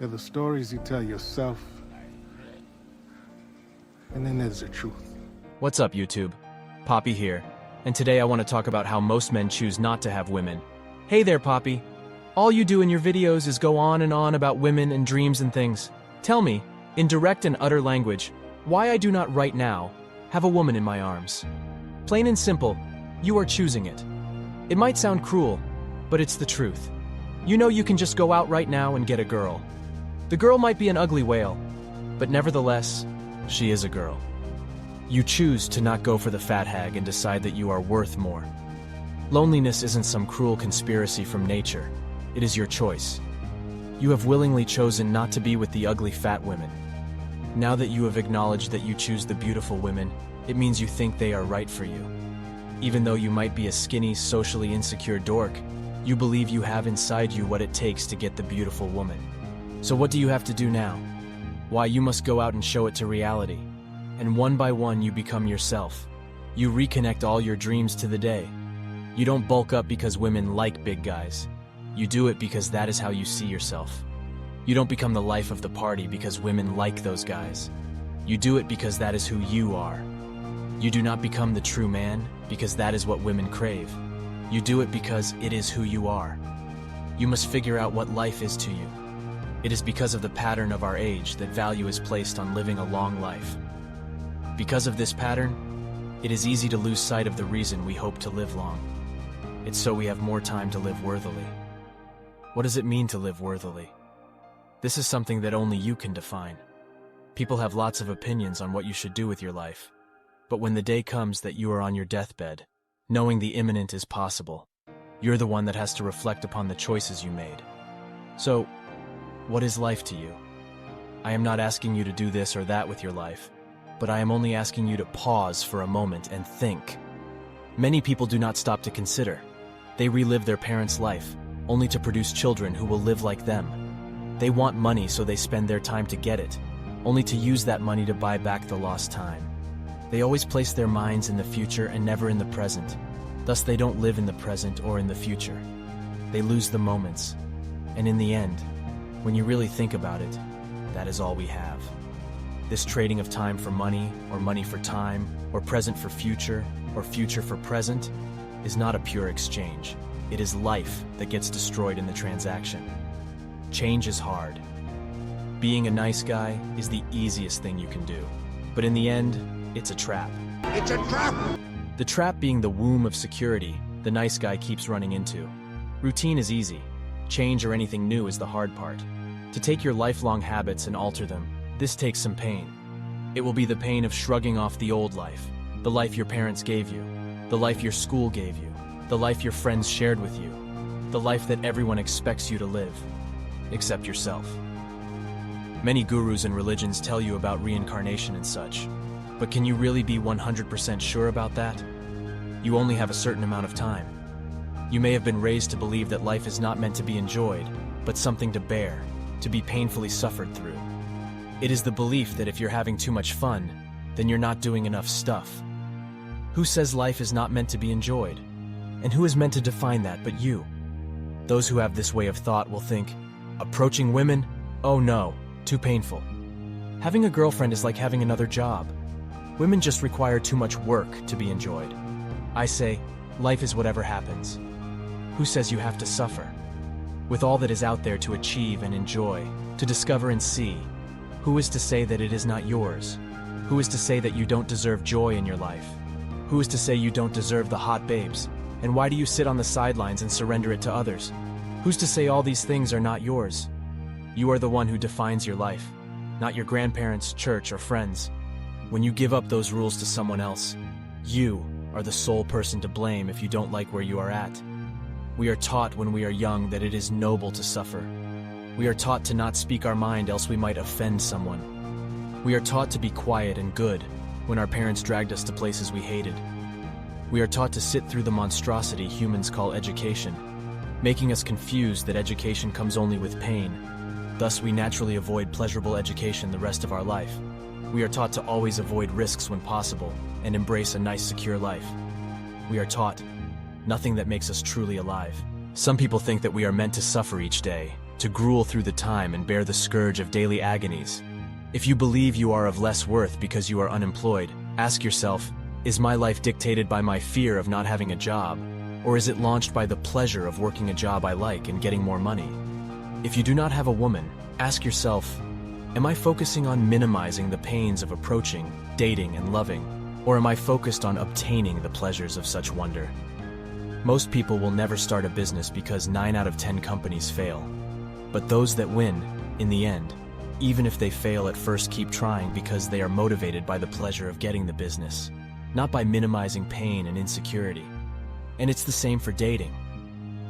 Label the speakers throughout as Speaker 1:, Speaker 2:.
Speaker 1: They're the stories you tell yourself, and then there's the truth.
Speaker 2: What's up, YouTube? Poppy here, and today I want to talk about how most men choose not to have women. Hey there, Poppy. All you do in your videos is go on and on about women and dreams and things. Tell me, in direct and utter language, why I do not right now have a woman in my arms. Plain and simple, you are choosing it. It might sound cruel, but it's the truth. You know you can just go out right now and get a girl. The girl might be an ugly whale, but nevertheless, she is a girl. You choose to not go for the fat hag and decide that you are worth more. Loneliness isn't some cruel conspiracy from nature. It is your choice. You have willingly chosen not to be with the ugly fat women. Now that you have acknowledged that you choose the beautiful women, it means you think they are right for you. Even though you might be a skinny, socially insecure dork, you believe you have inside you what it takes to get the beautiful woman. So what do you have to do now? Why, you must go out and show it to reality. And one by one you become yourself. You reconnect all your dreams to the day. You don't bulk up because women like big guys. You do it because that is how you see yourself. You don't become the life of the party because women like those guys. You do it because that is who you are. You do not become the true man because that is what women crave. You do it because it is who you are. You must figure out what life is to you. It is because of the pattern of our age that value is placed on living a long life. Because of this pattern, it is easy to lose sight of the reason we hope to live long. It's so we have more time to live worthily. What does it mean to live worthily? This is something that only you can define. People have lots of opinions on what you should do with your life. But when the day comes that you are on your deathbed, knowing the imminent is possible, you're the one that has to reflect upon the choices you made. So, what is life to you? I am not asking you to do this or that with your life, but I am only asking you to pause for a moment and think. Many people do not stop to consider. They relive their parents' life, only to produce children who will live like them. They want money, so they spend their time to get it, only to use that money to buy back the lost time. They always place their minds in the future and never in the present. Thus, they don't live in the present or in the future. They lose the moments. And in the end, when you really think about it, that is all we have. This trading of time for money, or money for time, or present for future, or future for present, is not a pure exchange. It is life that gets destroyed in the transaction. Change is hard. Being a nice guy is the easiest thing you can do. But in the end, it's a trap.
Speaker 1: It's a trap!
Speaker 2: The trap being the womb of security the nice guy keeps running into. Routine is easy. Change or anything new is the hard part. To take your lifelong habits and alter them, this takes some pain. It will be the pain of shrugging off the old life, the life your parents gave you, the life your school gave you, the life your friends shared with you, the life that everyone expects you to live, except yourself. Many gurus and religions tell you about reincarnation and such, but can you really be 100% sure about that? You only have a certain amount of time. You may have been raised to believe that life is not meant to be enjoyed, but something to bear, to be painfully suffered through. It is the belief that if you're having too much fun, then you're not doing enough stuff. Who says life is not meant to be enjoyed? And who is meant to define that but you? Those who have this way of thought will think, approaching women? Oh no, too painful. Having a girlfriend is like having another job. Women just require too much work to be enjoyed. I say, life is whatever happens. Who says you have to suffer? With all that is out there to achieve and enjoy, to discover and see, who is to say that it is not yours? Who is to say that you don't deserve joy in your life? Who is to say you don't deserve the hot babes? And why do you sit on the sidelines and surrender it to others? Who's to say all these things are not yours? You are the one who defines your life, not your grandparents, church, or friends. When you give up those rules to someone else, you are the sole person to blame if you don't like where you are at. We are taught when we are young that it is noble to suffer. We are taught to not speak our mind, else we might offend someone. We are taught to be quiet and good when our parents dragged us to places we hated. We are taught to sit through the monstrosity humans call education, making us confused that education comes only with pain. Thus, we naturally avoid pleasurable education the rest of our life. We are taught to always avoid risks when possible and embrace a nice, secure life. We are taught nothing that makes us truly alive. Some people think that we are meant to suffer each day, to gruel through the time and bear the scourge of daily agonies. If you believe you are of less worth because you are unemployed, ask yourself, is my life dictated by my fear of not having a job, or is it launched by the pleasure of working a job I like and getting more money? If you do not have a woman, ask yourself, am I focusing on minimizing the pains of approaching, dating, and loving, or am I focused on obtaining the pleasures of such wonder? Most people will never start a business because 9 out of 10 companies fail. But those that win, in the end, even if they fail at first, keep trying because they are motivated by the pleasure of getting the business, not by minimizing pain and insecurity. And it's the same for dating.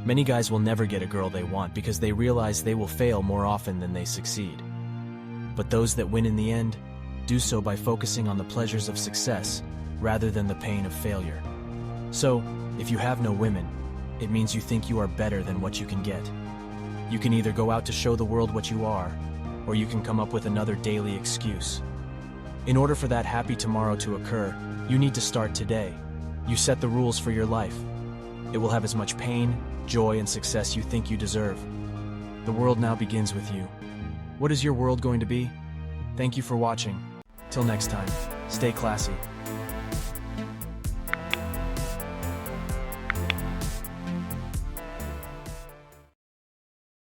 Speaker 2: Many guys will never get a girl they want because they realize they will fail more often than they succeed. But those that win in the end do so by focusing on the pleasures of success rather than the pain of failure. So, if you have no women, it means you think you are better than what you can get. You can either go out to show the world what you are, or you can come up with another daily excuse. In order for that happy tomorrow to occur, you need to start today. You set the rules for your life. It will have as much pain, joy, and success you think you deserve. The world now begins with you. What is your world going to be? Thank you for watching. Till next time, stay classy.